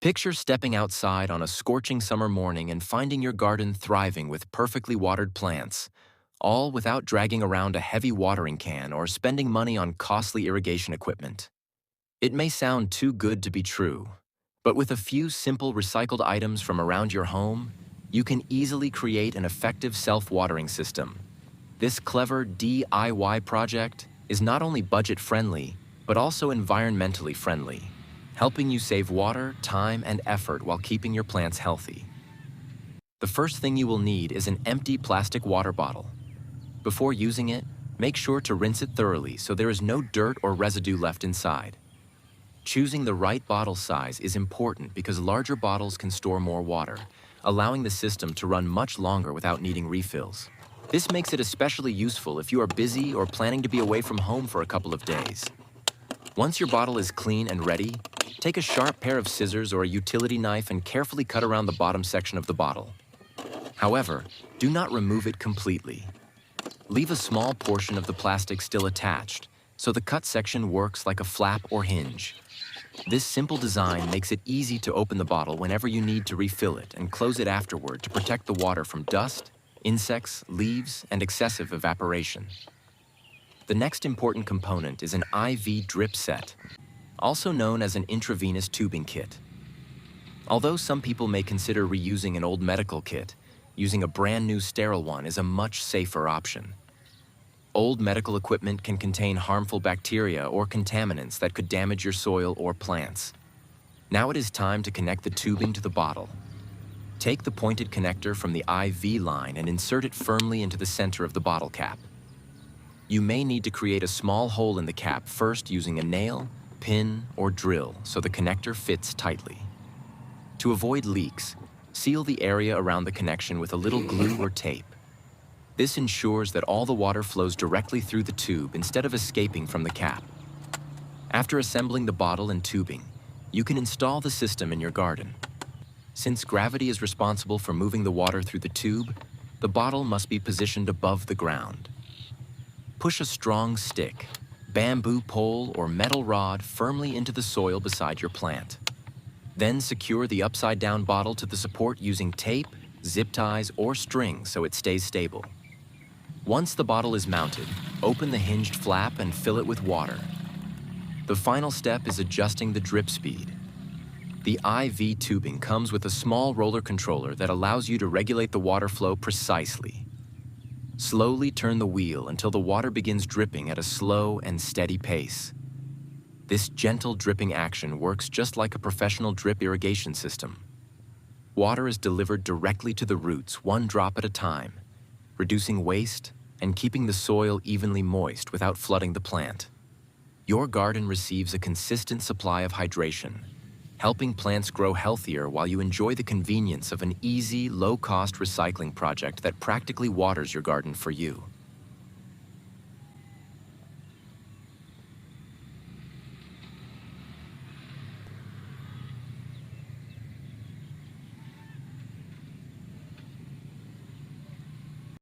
Picture stepping outside on a scorching summer morning and finding your garden thriving with perfectly watered plants, all without dragging around a heavy watering can or spending money on costly irrigation equipment. It may sound too good to be true, but with a few simple recycled items from around your home, you can easily create an effective self-watering system. This clever DIY project is not only budget-friendly, but also environmentally friendly, helping you save water, time, and effort while keeping your plants healthy. The first thing you will need is an empty plastic water bottle. Before using it, make sure to rinse it thoroughly so there is no dirt or residue left inside. Choosing the right bottle size is important because larger bottles can store more water, allowing the system to run much longer without needing refills. This makes it especially useful if you are busy or planning to be away from home for a couple of days. Once your bottle is clean and ready, take a sharp pair of scissors or a utility knife and carefully cut around the bottom section of the bottle. However, do not remove it completely. Leave a small portion of the plastic still attached, so the cut section works like a flap or hinge. This simple design makes it easy to open the bottle whenever you need to refill it and close it afterward to protect the water from dust, insects, leaves, and excessive evaporation. The next important component is an IV drip set, also known as an intravenous tubing kit. Although some people may consider reusing an old medical kit, using a brand new sterile one is a much safer option. Old medical equipment can contain harmful bacteria or contaminants that could damage your soil or plants. Now it is time to connect the tubing to the bottle. Take the pointed connector from the IV line and insert it firmly into the center of the bottle cap. You may need to create a small hole in the cap first using a nail, pin, or drill so the connector fits tightly. To avoid leaks, seal the area around the connection with a little glue or tape. This ensures that all the water flows directly through the tube instead of escaping from the cap. After assembling the bottle and tubing, you can install the system in your garden. Since gravity is responsible for moving the water through the tube, the bottle must be positioned above the ground. Push a strong stick, bamboo pole, or metal rod firmly into the soil beside your plant. Then secure the upside-down bottle to the support using tape, zip ties, or string so it stays stable. Once the bottle is mounted, open the hinged flap and fill it with water. The final step is adjusting the drip speed. The IV tubing comes with a small roller controller that allows you to regulate the water flow precisely. Slowly turn the wheel until the water begins dripping at a slow and steady pace. This gentle dripping action works just like a professional drip irrigation system. Water is delivered directly to the roots, one drop at a time, reducing waste and keeping the soil evenly moist without flooding the plant. Your garden receives a consistent supply of hydration, helping plants grow healthier while you enjoy the convenience of an easy, low-cost recycling project that practically waters your garden for you.